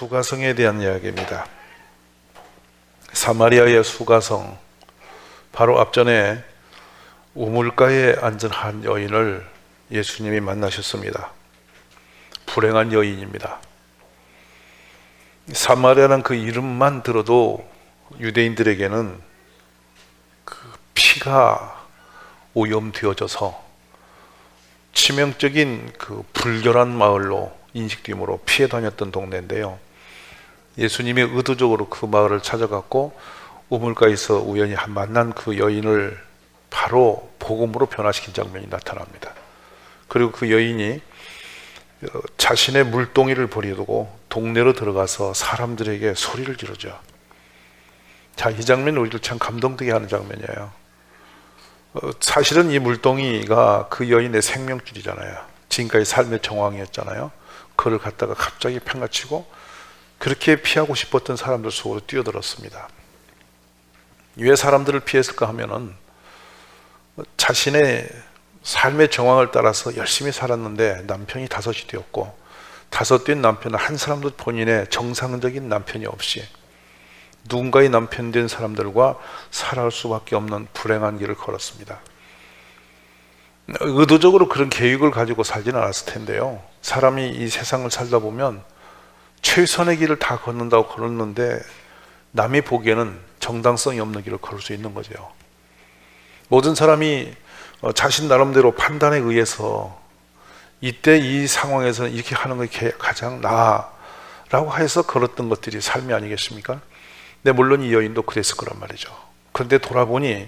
수가성에 대한 이야기입니다. 사마리아의 수가성, 바로 앞전에 우물가에 앉은 한 여인을 예수님이 만나셨습니다. 불행한 여인입니다. 사마리아라는 그 이름만 들어도 유대인들에게는 그 피가 오염되어져서 치명적인 그 불결한 마을로 인식됨으로 피해 다녔던 동네인데요. 예수님이 의도적으로 그 마을을 찾아갔고 우물가에서 우연히 만난 그 여인을 바로 복음으로 변화시킨 장면이 나타납니다. 그리고 그 여인이 자신의 물동이를 버려두고 동네로 들어가서 사람들에게 소리를 지르죠. 자, 이 장면은 우리를 참 감동되게 하는 장면이에요. 사실은 이 물동이가 그 여인의 생명줄이잖아요. 지금까지 삶의 정황이었잖아요. 그를 갖다가 갑자기 팽가치고 그렇게 피하고 싶었던 사람들 속으로 뛰어들었습니다. 왜 사람들을 피했을까 하면은 자신의 삶의 정황을 따라서 열심히 살았는데 남편이 다섯이 되었고 다섯 된 남편은 한 사람도 본인의 정상적인 남편이 없이 누군가의 남편 된 사람들과 살아갈 수밖에 없는 불행한 길을 걸었습니다. 의도적으로 그런 계획을 가지고 살지는 않았을 텐데요. 사람이 이 세상을 살다 보면 최선의 길을 다 걷는다고 걸었는데 남이 보기에는 정당성이 없는 길을 걸을 수 있는 거죠. 모든 사람이 자신 나름대로 판단에 의해서 이때 이 상황에서는 이렇게 하는 것이 가장 나아라고 해서 걸었던 것들이 삶이 아니겠습니까? 근데 물론 이 여인도 그랬을 거란 말이죠. 그런데 돌아보니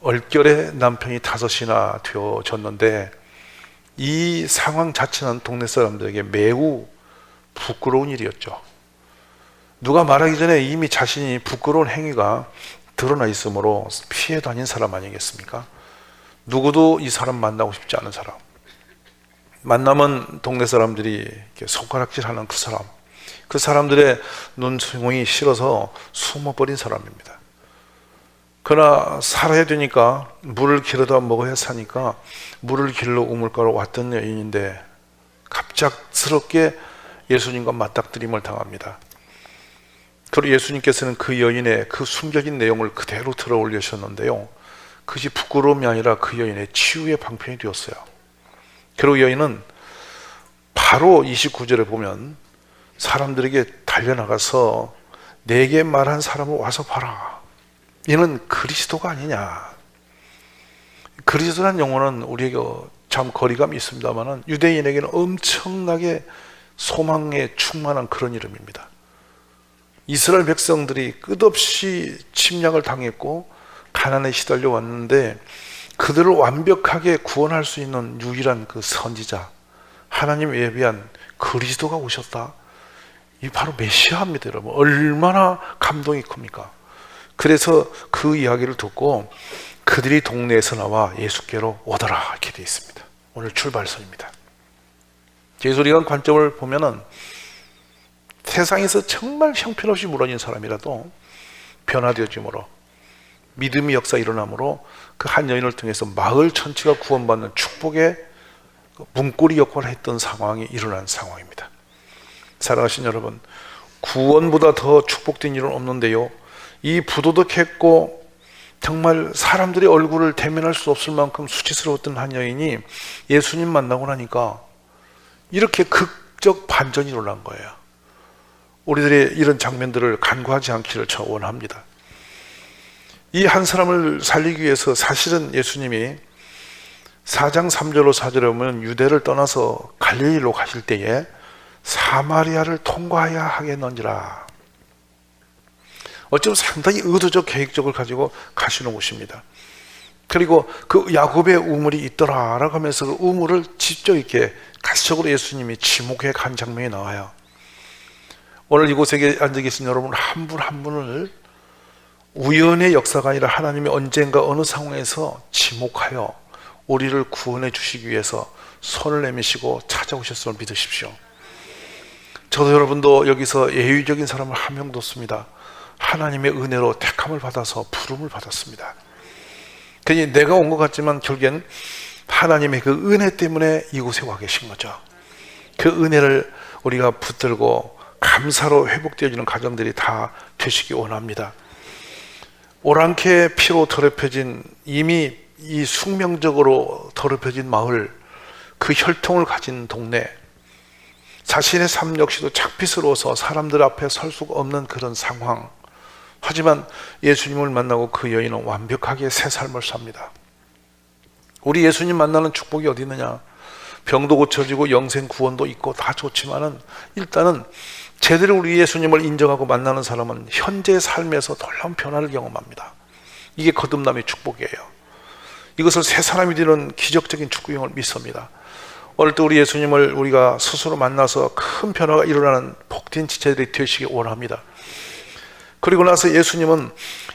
얼결에 남편이 다섯이나 되어졌는데 이 상황 자체는 동네 사람들에게 매우 부끄러운 일이었죠. 누가 말하기 전에 이미 자신이 부끄러운 행위가 드러나 있으므로 피해 다닌 사람 아니겠습니까? 누구도 이 사람 만나고 싶지 않은 사람, 만나면 동네 사람들이 이렇게 손가락질하는 그 사람, 그 사람들의 눈총이 싫어서 숨어버린 사람입니다. 그러나 살아야 되니까 물을 길어다 먹어야 사니까 물을 길러 우물가로 왔던 여인인데 갑작스럽게 예수님과 맞닥뜨림을 당합니다. 그리고 예수님께서는 그 여인의 그 숨겨진 내용을 그대로 들어 올리셨는데요, 그것이 부끄러움이 아니라 그 여인의 치유의 방편이 되었어요. 그리고 여인은 바로 29절에 보면 사람들에게 달려나가서 내게 말한 사람을 와서 봐라, 이는 그리스도가 아니냐. 그리스도라는 용어는 우리에게 참 거리감이 있습니다만 유대인에게는 엄청나게 소망에 충만한 그런 이름입니다. 이스라엘 백성들이 끝없이 침략을 당했고 가난에 시달려 왔는데 그들을 완벽하게 구원할 수 있는 유일한 그 선지자, 하나님 예비한 그리스도가 오셨다. 이 바로 메시아입니다, 여러분. 얼마나 감동이 큽니까? 그래서 그 이야기를 듣고 그들이 동네에서 나와 예수께로 오더라, 이렇게 되어 있습니다. 오늘 출발선입니다. 예수리간 관점을 보면은 세상에서 정말 형편없이 무너진 사람이라도 변화되어짐으로 믿음의 역사 일어남으로 그 한 여인을 통해서 마을 전체가 구원받는 축복의 문고리 역할을 했던 상황이 일어난 상황입니다. 사랑하신 여러분, 구원보다 더 축복된 일은 없는데요, 이 부도덕했고 정말 사람들의 얼굴을 대면할 수 없을 만큼 수치스러웠던 한 여인이 예수님 만나고 나니까 이렇게 극적 반전이 일어난 거예요. 우리들의 이런 장면들을 간과하지 않기를 저 원합니다. 이 한 사람을 살리기 위해서 사실은 예수님이 4장 3절로 4절에 보면 유대를 떠나서 갈릴리로 가실 때에 사마리아를 통과해야 하겠는지라. 어쩌면 상당히 의도적 계획적을 가지고 가시는 곳입니다. 그리고 그 야곱의 우물이 있더라라고 하면서 그 우물을 직접 이렇게 가시적으로 예수님이 지목해 간 장면이 나와요. 오늘 이곳에 앉아 계신 여러분 한 분 한 분을 우연의 역사가 아니라 하나님이 언젠가 어느 상황에서 지목하여 우리를 구원해 주시기 위해서 손을 내미시고 찾아오셨음을 믿으십시오. 저도 여러분도 여기서 예외적인 사람을 한 명도 없습니다. 하나님의 은혜로 택함을 받아서 부름을 받았습니다. 그러니 내가 온 것 같지만 결국엔 하나님의 그 은혜 때문에 이곳에 와 계신 거죠. 그 은혜를 우리가 붙들고 감사로 회복되어지는 가정들이 다 되시기 원합니다. 오랑캐 피로 더럽혀진, 이미 이 숙명적으로 더럽혀진 마을, 그 혈통을 가진 동네, 자신의 삶 역시도 착피스러워서 사람들 앞에 설 수가 없는 그런 상황. 하지만 예수님을 만나고 그 여인은 완벽하게 새 삶을 삽니다. 우리 예수님 만나는 축복이 어디 있느냐? 병도 고쳐지고 영생 구원도 있고 다 좋지만은 일단은 제대로 우리 예수님을 인정하고 만나는 사람은 현재의 삶에서 놀라운 변화를 경험합니다. 이게 거듭남의 축복이에요. 이것을 새 사람이 되는 기적적인 축복임을 믿습니다. 어릴 때 우리 예수님을 우리가 스스로 만나서 큰 변화가 일어나는 복된 지체들이 되시기 원합니다. 그리고 나서 예수님은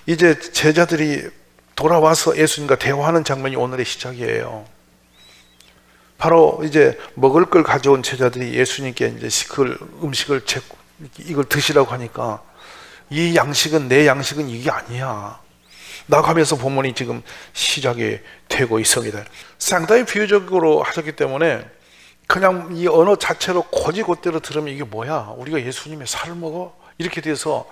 이제 제자들이 돌아와서 예수님과 대화하는 장면이 오늘의 시작이에요. 바로 이제 먹을 걸 가져온 제자들이 예수님께 이제 그 음식을 이걸 드시라고 하니까, 이 양식은, 내 양식은 이게 아니야 나가면서 본문이 지금 시작이 되고 있습니다. 상당히 비유적으로 하셨기 때문에 그냥 이 언어 자체로 곧이곧대로 들으면 이게 뭐야, 우리가 예수님의 살을 먹어? 이렇게 돼서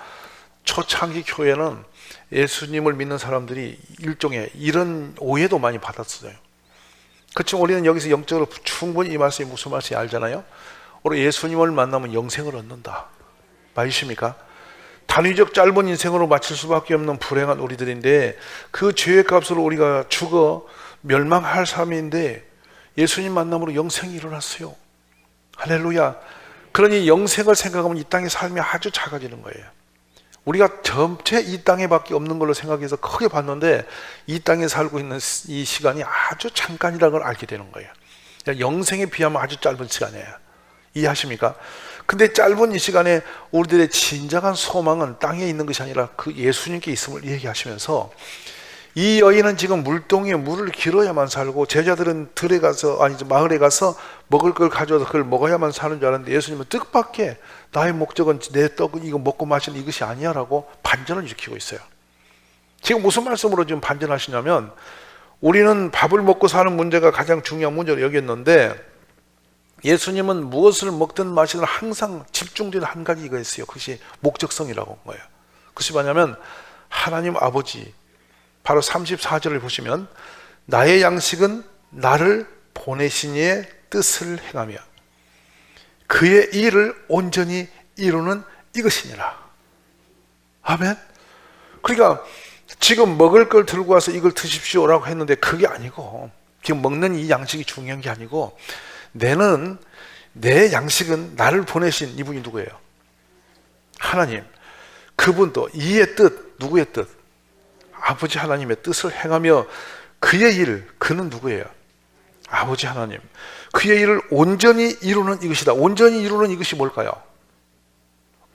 초창기 교회는 예수님을 믿는 사람들이 일종의 이런 오해도 많이 받았어요. 그렇지만 우리는 여기서 영적으로 충분히 이 말씀이 무슨 말인지 알잖아요. 우리 예수님을 만나면 영생을 얻는다. 맞으십니까? 단위적 짧은 인생으로 마칠 수밖에 없는 불행한 우리들인데, 그 죄의 값으로 우리가 죽어 멸망할 삶인데 예수님 만남으로 영생이 일어났어요. 할렐루야. 그러니 영생을 생각하면 이 땅의 삶이 아주 작아지는 거예요. 우리가 전체 이 땅에 밖에 없는 걸로 생각해서 크게 봤는데, 이 땅에 살고 있는 이 시간이 아주 잠깐이라는 걸 알게 되는 거예요. 영생에 비하면 아주 짧은 시간이에요. 이해하십니까? 근데 짧은 이 시간에 우리들의 진정한 소망은 땅에 있는 것이 아니라 그 예수님께 있음을 얘기하시면서, 이 여인은 지금 물동이에 물을 길어야만 살고, 제자들은 들에 가서, 마을에 가서 먹을 걸 가져와서 그걸 먹어야만 사는 줄 알았는데, 예수님은 뜻밖의 나의 목적은 내 떡 이거 먹고 마시는 이것이 아니야 라고 반전을 일으키고 있어요. 지금 무슨 말씀으로 지금 반전하시냐면, 우리는 밥을 먹고 사는 문제가 가장 중요한 문제로 여겼는데, 예수님은 무엇을 먹든 마시든 항상 집중되는 한 가지 이거였어요. 그것이 목적성이라고 한 거예요. 그것이 뭐냐면, 하나님 아버지, 바로 34절을 보시면, 나의 양식은 나를 보내신 이의 뜻을 행하며 그의 일을 온전히 이루는 이것이니라. 아멘. 그러니까 지금 먹을 걸 들고 와서 이걸 드십시오라고 했는데, 그게 아니고, 지금 먹는 이 양식이 중요한 게 아니고, 내 양식은 나를 보내신 이분이 누구예요? 하나님. 그분도 이의 뜻, 누구의 뜻? 아버지 하나님의 뜻을 행하며 그의 일, 그는 누구예요? 아버지 하나님. 그의 일을 온전히 이루는 이것이다. 온전히 이루는 이것이 뭘까요?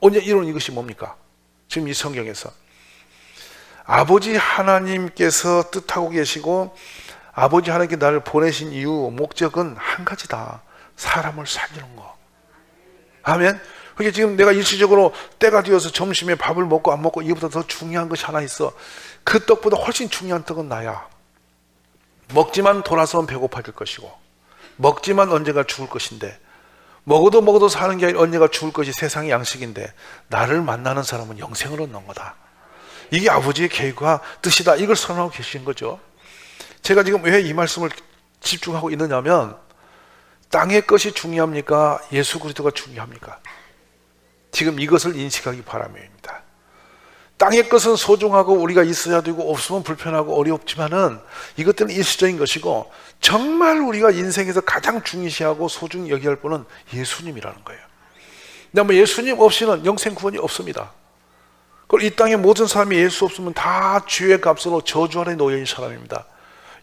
온전히 이루는 이것이 뭡니까? 지금 이 성경에서 아버지 하나님께서 뜻하고 계시고, 아버지 하나님께 나를 보내신 이유, 목적은 한 가지다. 사람을 살리는 거. 아멘. 그게 지금 내가 일시적으로 때가 되어서 점심에 밥을 먹고 안 먹고, 이거보다 더 중요한 것이 하나 있어. 그 떡보다 훨씬 중요한 떡은 나야. 먹지만 돌아서면 배고파질 것이고, 먹지만 언젠가 죽을 것인데, 먹어도 사는 게 아니라 언젠가 죽을 것이 세상의 양식인데, 나를 만나는 사람은 영생을 얻는 거다. 이게 아버지의 계획과 뜻이다. 이걸 선언하고 계신 거죠. 제가 지금 왜 이 말씀을 집중하고 있느냐면, 땅의 것이 중요합니까? 예수 그리스도가 중요합니까? 지금 이것을 인식하기 바람입니다. 땅의 것은 소중하고 우리가 있어야 되고 없으면 불편하고 어렵지만은, 이것들은 일시적인 것이고, 정말 우리가 인생에서 가장 중요시하고 소중히 여기야 할 분은 예수님이라는 거예요. 근데 예수님 없이는 영생 구원이 없습니다. 그리고 이 땅의 모든 사람이 예수 없으면 다 죄의 값으로 저주 아래 놓여 있는 사람입니다.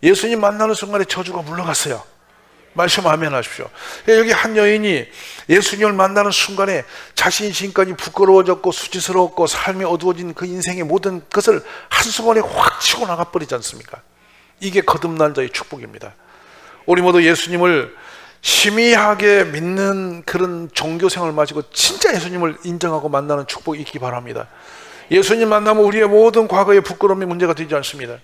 예수님 만나는 순간에 저주가 물러갔어요. 말씀 아멘 하십시오. 여기 한 여인이 예수님을 만나는 순간에 자신이 지금까지 부끄러워졌고 수치스러웠고 삶이 어두워진 그 인생의 모든 것을 한순간에 확 치고 나가버리지 않습니까? 이게 거듭난 자의 축복입니다. 우리 모두 예수님을 희미하게 믿는 그런 종교생활을 마치고 진짜 예수님을 인정하고 만나는 축복이 있기 바랍니다. 예수님 만나면 우리의 모든 과거의 부끄러움이 문제가 되지 않습니다.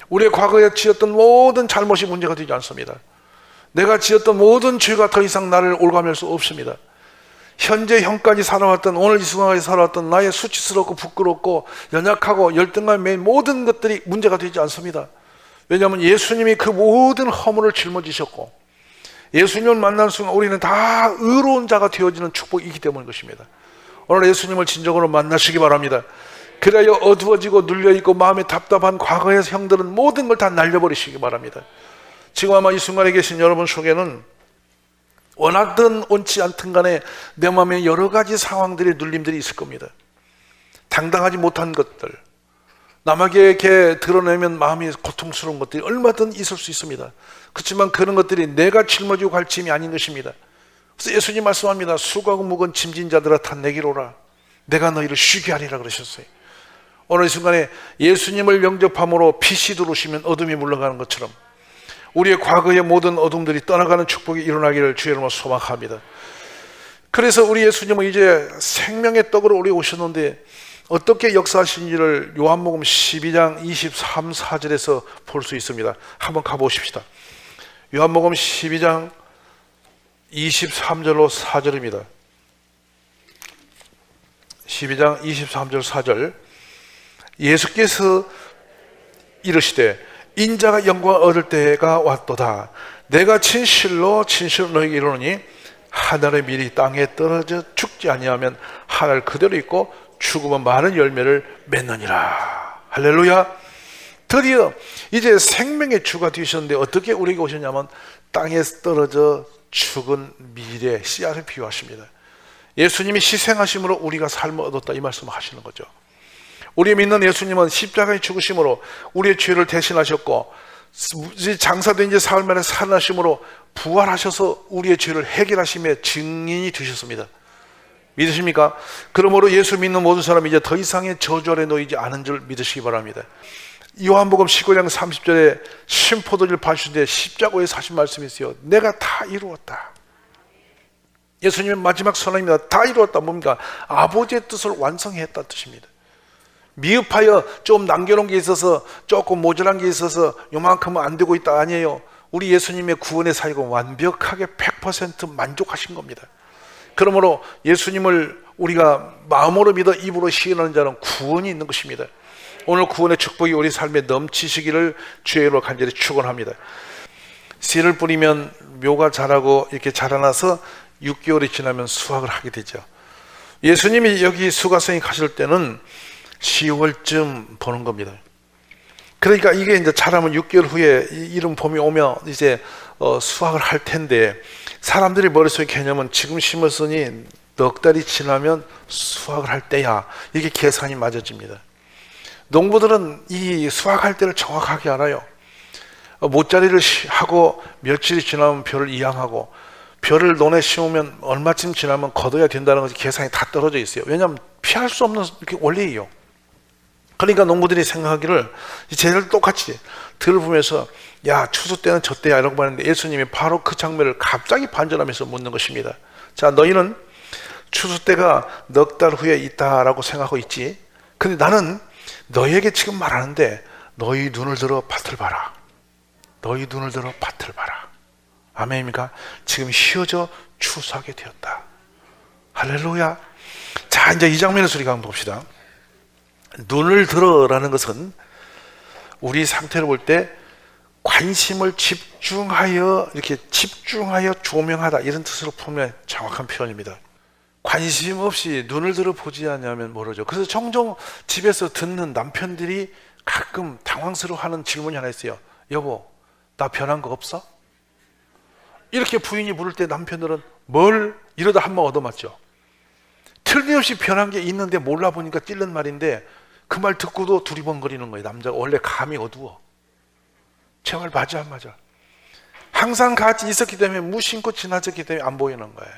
우리의 과거에 지었던 모든 잘못이 문제가 되지 않습니다. 내가 지었던 모든 죄가 더 이상 나를 올가맬 수 없습니다. 현재 형까지 살아왔던, 오늘 이 순간까지 살아왔던 나의 수치스럽고 부끄럽고 연약하고 열등감 매인 모든 것들이 문제가 되지 않습니다. 왜냐하면 예수님이 그 모든 허물을 짊어지셨고 예수님을 만나는 순간 우리는 다 의로운 자가 되어지는 축복이 있기 때문인 것입니다. 오늘 예수님을 진정으로 만나시기 바랍니다. 그래야 어두워지고 눌려있고 마음에 답답한 과거의 형들은 모든 걸 다 날려버리시기 바랍니다. 지금 아마 이 순간에 계신 여러분 속에는 원하든 원치 않든 간에 내 마음에 여러 가지 상황들이 눌림들이 있을 겁니다. 당당하지 못한 것들, 남에게 이렇게 드러내면 마음이 고통스러운 것들이 얼마든 있을 수 있습니다. 그렇지만 그런 것들이 내가 짊어지고 갈 짐이 아닌 것입니다. 그래서 예수님 말씀합니다. 수고하고 무거운 짐진 자들아 다 내게로 오라. 내가 너희를 쉬게 하리라 그러셨어요. 오늘 이 순간에 예수님을 영접함으로 빛이 들어오시면 어둠이 물러가는 것처럼 우리의 과거의 모든 어둠들이 떠나가는 축복이 일어나기를 주의 이름으로 소망합니다. 그래서 우리 예수님은 이제 생명의 떡으로 우리 오셨는데 어떻게 역사하신지를 요한복음 12장 23, 4절에서 볼 수 있습니다. 한번 가보십시다. 요한복음 12장 23절로 4절입니다. 12장 23절 4절 예수께서 이르시되 인자가 영광을 얻을 때가 왔도다. 내가 진실로 너에게 이르노니 하늘의 밀이 땅에 떨어져 죽지 아니하면 하늘 그대로 있고 죽으면 많은 열매를 맺느니라. 할렐루야. 드디어 이제 생명의 주가 되셨는데 어떻게 우리에게 오셨냐면 땅에 떨어져 죽은 밀의 씨앗을 비유하십니다. 예수님이 희생하심으로 우리가 삶을 얻었다 이 말씀을 하시는 거죠. 우리 믿는 예수님은 십자가의 죽으심으로 우리의 죄를 대신하셨고 장사된 지 사흘 만에 살아나심으로 부활하셔서 우리의 죄를 해결하심의 증인이 되셨습니다. 믿으십니까? 그러므로 예수 믿는 모든 사람이 이제 더 이상의 저주 아래 놓이지 않은 줄 믿으시기 바랍니다. 요한복음 19장 30절에 심포도를 파시되 십자가에 사신 말씀이 있어요. 내가 다 이루었다. 예수님의 마지막 선언입니다. 다 이루었다. 뭡니까? 아버지의 뜻을 완성했다는 뜻입니다. 미흡하여 좀 남겨놓은 게 있어서 조금 모자란 게 있어서 요만큼은 안 되고 있다 아니에요. 우리 예수님의 구원의 사역은 완벽하게 100% 만족하신 겁니다. 그러므로 예수님을 우리가 마음으로 믿어 입으로 시인하는 자는 구원이 있는 것입니다. 오늘 구원의 축복이 우리 삶에 넘치시기를 주의 이름으로 간절히 축원합니다. 씨를 뿌리면 묘가 자라고 이렇게 자라나서 6개월이 지나면 수확을 하게 되죠. 예수님이 여기 수가성에 가실 때는 10월쯤 보는 겁니다. 그러니까 이게 이제 자라면 6개월 후에 이른 봄이 오면 이제 수확을 할 텐데 사람들이 머릿속에 개념은 지금 심었으니 넉 달이 지나면 수확을 할 때야. 이게 계산이 맞아집니다. 농부들은 이 수확할 때를 정확하게 알아요. 모짜리를 하고 며칠이 지나면 벼를 이양하고 벼를 논에 심으면 얼마쯤 지나면 거둬야 된다는 것이 계산이 다 떨어져 있어요. 왜냐하면 피할 수 없는 이렇게 원리예요. 그러니까 농부들이 생각하기를 쟤들 똑같이 들어보면서 야 추수 때는 저 때야 이라고 하는데 예수님이 바로 그 장면을 갑자기 반전하면서 묻는 것입니다. 자 너희는 추수 때가 넉 달 후에 있다라고 생각하고 있지. 근데 나는 너희에게 지금 말하는데 너희 눈을 들어 밭을 봐라. 너희 눈을 들어 밭을 봐라. 아멘입니까? 지금 휘어져 추수하게 되었다. 할렐루야. 자 이제 이 장면에서 우리가 한번 봅시다. 눈을 들어라는 것은 우리 상태를 볼 때 관심을 집중하여 이렇게 집중하여 조명하다 이런 뜻으로 보면 정확한 표현입니다. 관심 없이 눈을 들어 보지 않으면 모르죠. 그래서 종종 집에서 듣는 남편들이 가끔 당황스러워하는 질문이 하나 있어요. 여보, 나 변한 거 없어? 이렇게 부인이 물을 때 남편들은 뭘 이러다 한 번 얻어맞죠. 틀림없이 변한 게 있는데 몰라보니까 찔른 말인데 그 말 듣고도 두리번거리는 거예요. 남자가 원래 감이 어두워. 제 말 맞아 안 맞아? 항상 같이 있었기 때문에 무심코 지나쳤기 때문에 안 보이는 거예요.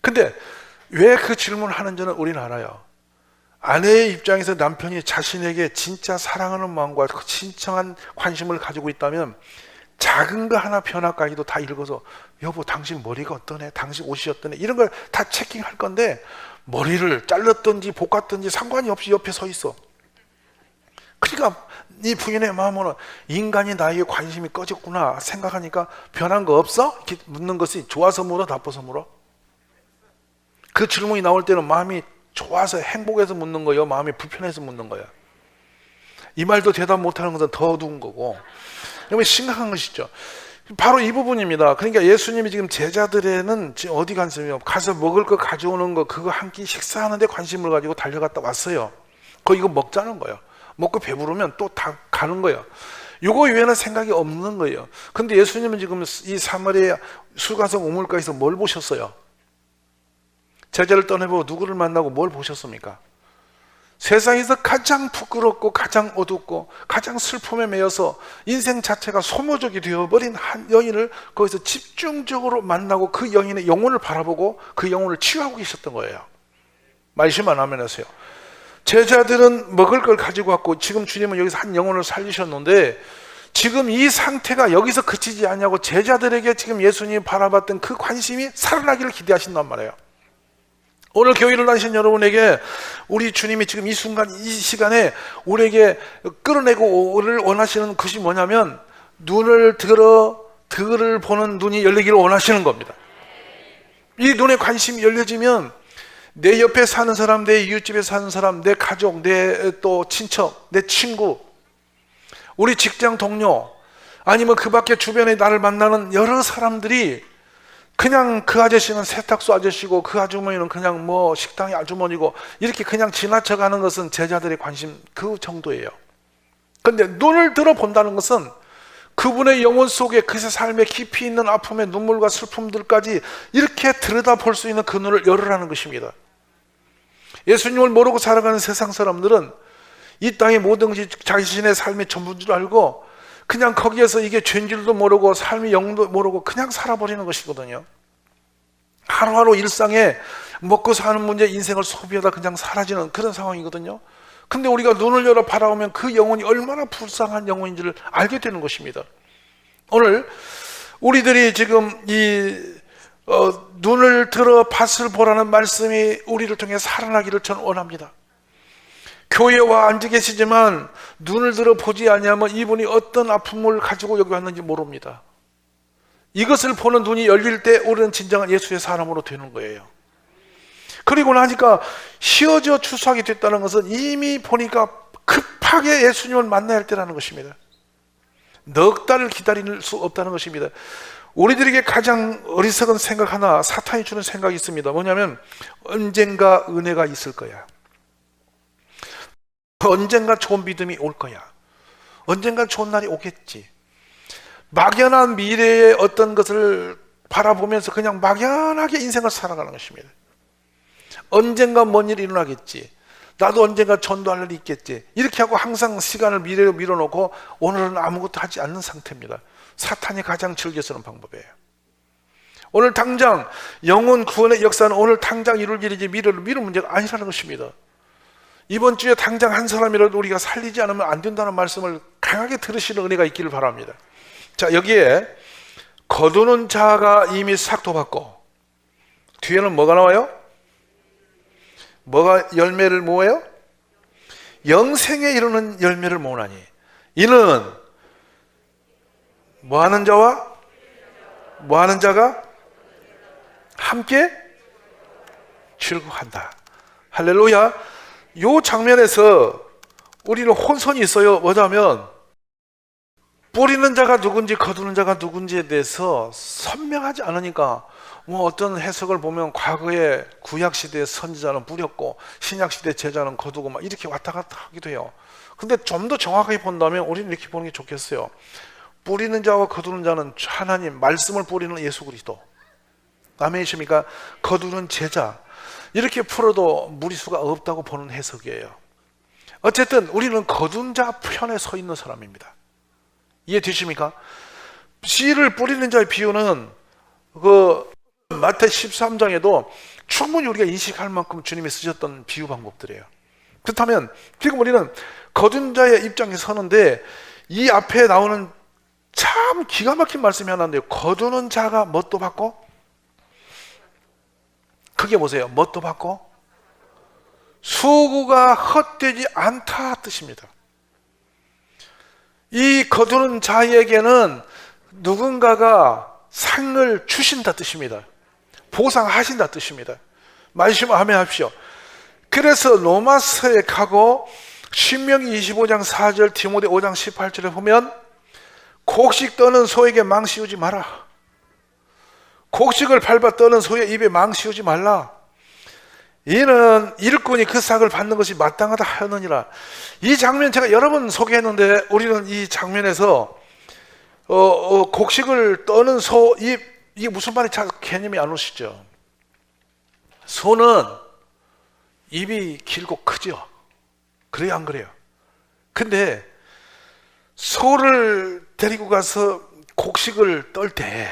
근데 왜 그 질문을 하는지는 우리는 알아요. 아내의 입장에서 남편이 자신에게 진짜 사랑하는 마음과 진정한 관심을 가지고 있다면 작은 거 하나 변화까지도 다 읽어서 여보 당신 머리가 어떠네? 당신 옷이 어떠네? 이런 걸 다 체킹할 건데 머리를 잘랐든지 볶았든지 상관이 없이 옆에 서 있어. 그러니까 이 부인의 마음으로는 인간이 나에게 관심이 꺼졌구나 생각하니까 변한 거 없어? 이렇게 묻는 것이 좋아서 물어 나빠서 물어? 그 질문이 나올 때는 마음이 좋아서 행복해서 묻는 거예요? 마음이 불편해서 묻는 거예요? 이 말도 대답 못하는 것은 더 어두운 거고, 너무 심각한 것이죠. 바로 이 부분입니다. 그러니까 예수님이 지금 제자들에는 지금 어디 관심이요? 가서 먹을 거 가져오는 거, 그거 한 끼 식사하는데 관심을 가지고 달려갔다 왔어요. 이거 먹자는 거예요. 먹고 배부르면 또 다 가는 거예요. 이거 외에는 생각이 없는 거예요. 근데 예수님은 지금 이 사마리아 수가성 우물가에서 뭘 보셨어요? 제자를 떠나보고 누구를 만나고 뭘 보셨습니까? 세상에서 가장 부끄럽고 가장 어둡고 가장 슬픔에 매여서 인생 자체가 소모적이 되어버린 한 여인을 거기서 집중적으로 만나고 그 여인의 영혼을 바라보고 그 영혼을 치유하고 계셨던 거예요. 말씀 안 하면 하세요. 제자들은 먹을 걸 가지고 왔고 지금 주님은 여기서 한 영혼을 살리셨는데 지금 이 상태가 여기서 그치지 않냐고 제자들에게 지금 예수님이 바라봤던 그 관심이 살아나기를 기대하신단 말이에요. 오늘 교회를 다니신 여러분에게 우리 주님이 지금 이 순간 이 시간에 우리에게 끌어내고 오를 원하시는 것이 뭐냐면 눈을 들어 그를 보는 눈이 열리기를 원하시는 겁니다. 이 눈의 관심이 열려지면 내 옆에 사는 사람, 내 이웃집에 사는 사람, 내 가족, 내 또 친척, 내 친구, 우리 직장 동료, 아니면 그 밖에 주변에 나를 만나는 여러 사람들이 그냥 그 아저씨는 세탁소 아저씨고 그 아주머니는 그냥 뭐 식당의 아주머니고 이렇게 그냥 지나쳐가는 것은 제자들의 관심 그 정도예요. 그런데 눈을 들어 본다는 것은 그분의 영혼 속에 그 삶에 깊이 있는 아픔의 눈물과 슬픔들까지 이렇게 들여다볼 수 있는 그 눈을 열으라는 것입니다. 예수님을 모르고 살아가는 세상 사람들은 이 땅의 모든 것이 자신의 삶의 전부인 줄 알고 그냥 거기에서 이게 죄인 줄도 모르고 삶의 영도 모르고 그냥 살아버리는 것이거든요. 하루하루 일상에 먹고 사는 문제 인생을 소비하다 그냥 사라지는 그런 상황이거든요. 근데 우리가 눈을 열어 바라보면 그 영혼이 얼마나 불쌍한 영혼인지를 알게 되는 것입니다. 오늘 우리들이 지금 눈을 들어 밭을 보라는 말씀이 우리를 통해 살아나기를 저는 원합니다. 교회에 와 앉아 계시지만 눈을 들어 보지 아니하면 이분이 어떤 아픔을 가지고 여기 왔는지 모릅니다. 이것을 보는 눈이 열릴 때 우리는 진정한 예수의 사람으로 되는 거예요. 그리고 나니까 휘어져 추수하게 됐다는 것은 이미 보니까 급하게 예수님을 만나야 할 때라는 것입니다. 넉 달을 기다릴 수 없다는 것입니다. 우리들에게 가장 어리석은 생각 하나, 사탄이 주는 생각이 있습니다. 뭐냐면 언젠가 은혜가 있을 거야. 언젠가 좋은 믿음이 올 거야. 언젠가 좋은 날이 오겠지. 막연한 미래의 어떤 것을 바라보면서 그냥 막연하게 인생을 살아가는 것입니다. 언젠가 뭔 일이 일어나겠지. 나도 언젠가 전도할 일이 있겠지. 이렇게 하고 항상 시간을 미래로 밀어놓고 오늘은 아무것도 하지 않는 상태입니다. 사탄이 가장 즐겨 쓰는 방법이에요. 오늘 당장 영혼 구원의 역사는 오늘 당장 이룰 일이지 미래로 미룰 문제가 아니라는 것입니다. 이번 주에 당장 한 사람이라도 우리가 살리지 않으면 안 된다는 말씀을 강하게 들으시는 은혜가 있기를 바랍니다. 자, 여기에 거두는 자가 이미 삭도받고 뒤에는 뭐가 나와요? 뭐가 열매를 모아요? 영생에 이르는 열매를 모으나니 이는 뭐하는 자와 뭐하는 자가 함께 즐거워한다. 할렐루야. 이 장면에서 우리는 혼선이 있어요. 뭐냐면 뿌리는 자가 누군지 거두는 자가 누군지에 대해서 선명하지 않으니까 뭐 어떤 해석을 보면 과거에 구약시대의 선지자는 뿌렸고 신약시대 제자는 거두고 막 이렇게 왔다 갔다 하기도 해요. 근데 좀 더 정확하게 본다면 우리는 이렇게 보는 게 좋겠어요. 뿌리는 자와 거두는 자는 하나님 말씀을 뿌리는 예수 그리스도, 아멘이십니까? 거두는 제자, 이렇게 풀어도 무리수가 없다고 보는 해석이에요. 어쨌든 우리는 거둔 자 편에 서 있는 사람입니다. 이해되십니까? 씨를 뿌리는 자의 비유는 그 마태 13장에도 충분히 우리가 인식할 만큼 주님이 쓰셨던 비유 방법들이에요. 그렇다면 지금 우리는 거둔 자의 입장에 서는데 이 앞에 나오는 참 기가 막힌 말씀이 하나 있는데요. 거두는 자가 뭣도 받고? 크게 보세요. 뭣도 받고? 수고가 헛되지 않다 뜻입니다. 이 거두는 자에게는 누군가가 상을 주신다 뜻입니다. 보상하신다 뜻입니다. 말씀 아멘하십시오. 그래서 로마서에 가고 신명기 25장 4절, 디모데 5장 18절에 보면 곡식 떠는 소에게 망 씌우지 마라. 곡식을 밟아 떠는 소의 입에 망 씌우지 말라. 이는 일꾼이 그 삭을 받는 것이 마땅하다 하느니라. 이 장면 제가 여러 번 소개했는데 우리는 이 장면에서 곡식을 떠는 소 입, 이게 무슨 말인지 잘 개념이 안 오시죠? 소는 입이 길고 크죠. 그래요, 안 그래요? 근데 소를 데리고 가서 곡식을 떨 때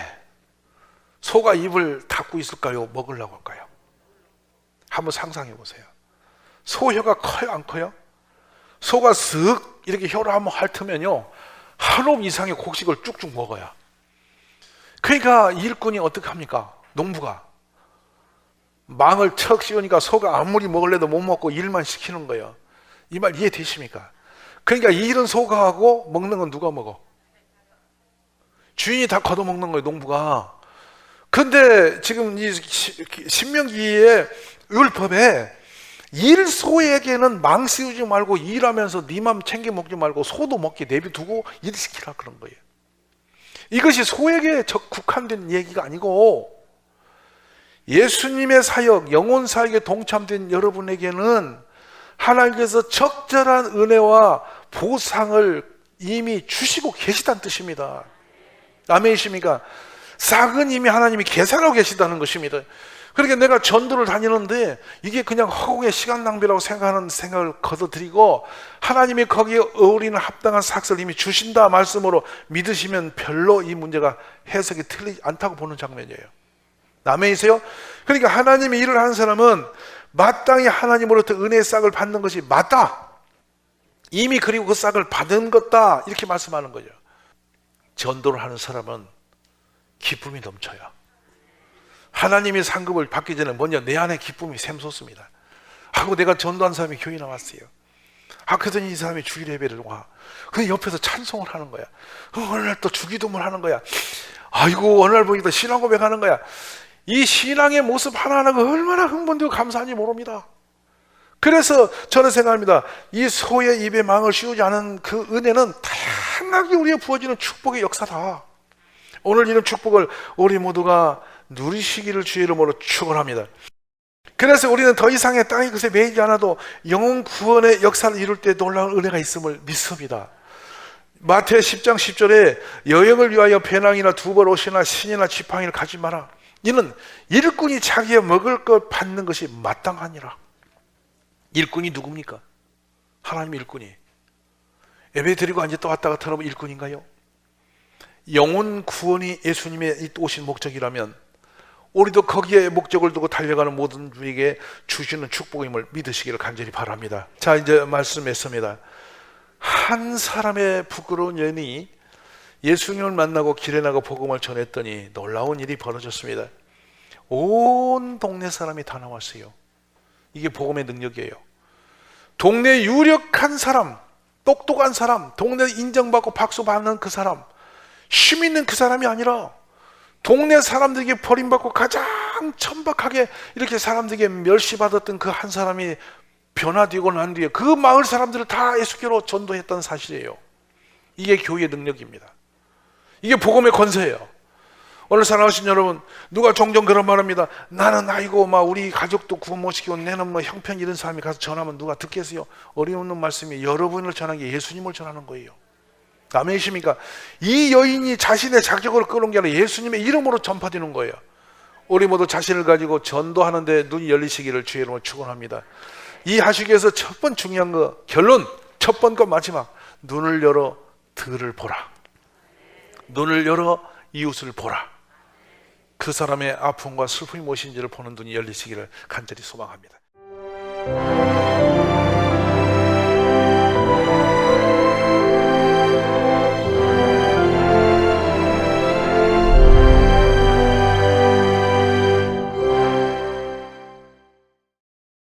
소가 입을 닫고 있을까요? 먹으려고 할까요? 한번 상상해 보세요. 소 혀가 커요, 안 커요? 소가 쓱 이렇게 혀를 한번 핥으면요, 한 옵 이상의 곡식을 쭉쭉 먹어요. 그러니까 일꾼이 어떻게 합니까? 농부가 망을 척 씌우니까 소가 아무리 먹을래도 못 먹고 일만 시키는 거예요. 이 말 이해되십니까? 그러니까 일은 소가 하고 먹는 건 누가 먹어? 주인이 다 걷어먹는 거예요, 농부가. 근데 지금 이 신명기의 율법에 일소에게는 망 씌우지 말고 일하면서 네 맘 챙겨 먹지 말고 소도 먹게 내비두고 일시키라 그런 거예요. 이것이 소에게 국한된 얘기가 아니고 예수님의 사역, 영혼 사역에 동참된 여러분에게는 하나님께서 적절한 은혜와 보상을 이미 주시고 계시다는 뜻입니다. 아멘이십니까? 싹은 이미 하나님이 계산하고 계시다는 것입니다. 그러니까 내가 전도를 다니는데 이게 그냥 허공의 시간 낭비라고 생각하는 생각을 거둬들이고 하나님이 거기에 어울리는 합당한 삭을 이미 주신다 말씀으로 믿으시면 별로 이 문제가 해석이 틀리지 않다고 보는 장면이에요. 아멘이세요? 그러니까 하나님의 일을 하는 사람은 마땅히 하나님으로부터 은혜의 싹을 받는 것이 맞다. 이미 그리고 그 싹을 받은 것다. 이렇게 말씀하는 거죠. 전도를 하는 사람은 기쁨이 넘쳐요. 하나님의 상급을 받기 전에 먼저 내 안에 기쁨이 샘솟습니다. 하고 내가 전도한 사람이 교회 나왔어요. 그랬더니 이 사람이 주일 예배를 와. 근데 옆에서 찬송을 하는 거야. 어느 날 또 주기도문을 하는 거야. 아이고 어느 날 보니까 신앙 고백하는 거야. 이 신앙의 모습 하나하나가 얼마나 흥분되고 감사한지 모릅니다. 그래서 저는 생각합니다. 이 소의 입에 망을 씌우지 않은 그 은혜는 다양하게 우리에게 부어지는 축복의 역사다. 오늘 이런 축복을 우리 모두가 누리시기를 주의 이름으로 축원합니다. 그래서 우리는 더 이상의 땅의 것에 매이지 않아도 영혼 구원의 역사를 이룰 때 놀라운 은혜가 있음을 믿습니다. 마태 10장 10절에 여행을 위하여 배낭이나 두벌 옷이나 신이나 지팡이를 가지 마라. 이는 일꾼이 자기의 먹을 것 받는 것이 마땅하니라. 일꾼이 누굽니까? 하나님 일꾼이. 예배 드리고 이제 또 왔다가 털어보면 일꾼인가요? 영혼 구원이 예수님의 오신 목적이라면 우리도 거기에 목적을 두고 달려가는 모든 분에게 주시는 축복임을 믿으시기를 간절히 바랍니다. 자, 이제 말씀했습니다. 한 사람의 부끄러운 여인이 예수님을 만나고 길에 나가 복음을 전했더니 놀라운 일이 벌어졌습니다. 온 동네 사람이 다 나왔어요. 이게 복음의 능력이에요. 동네 유력한 사람, 똑똑한 사람, 동네 인정받고 박수받는 그 사람, 힘 있는 그 사람이 아니라 동네 사람들에게 버림받고 가장 천박하게 이렇게 사람들에게 멸시받았던 그 한 사람이 변화되고 난 뒤에 그 마을 사람들을 다 예수께로 전도했던 사실이에요. 이게 교회의 능력입니다. 이게 복음의 권세예요. 오늘 사랑하신 여러분, 누가 종종 그런 말합니다. 나는 아이고 막 우리 가족도 구원 못 시키고 내는 뭐 형편 잃은 사람이 가서 전하면 누가 듣겠어요? 어림없는 말씀이 여러분을 전하는 게 예수님을 전하는 거예요. 아멘이십니까? 이 여인이 자신의 자격으로 끌어온 게 아니라 예수님의 이름으로 전파되는 거예요. 우리 모두 자신을 가지고 전도하는데 눈이 열리시기를 주의 이름으로 축원합니다. 이 하시기 위해서 첫 번 중요한 거, 결론, 첫 번과 마지막, 눈을 열어 들을 보라. 눈을 열어 이웃을 보라. 그 사람의 아픔과 슬픔이 무엇인지를 보는 눈이 열리시기를 간절히 소망합니다.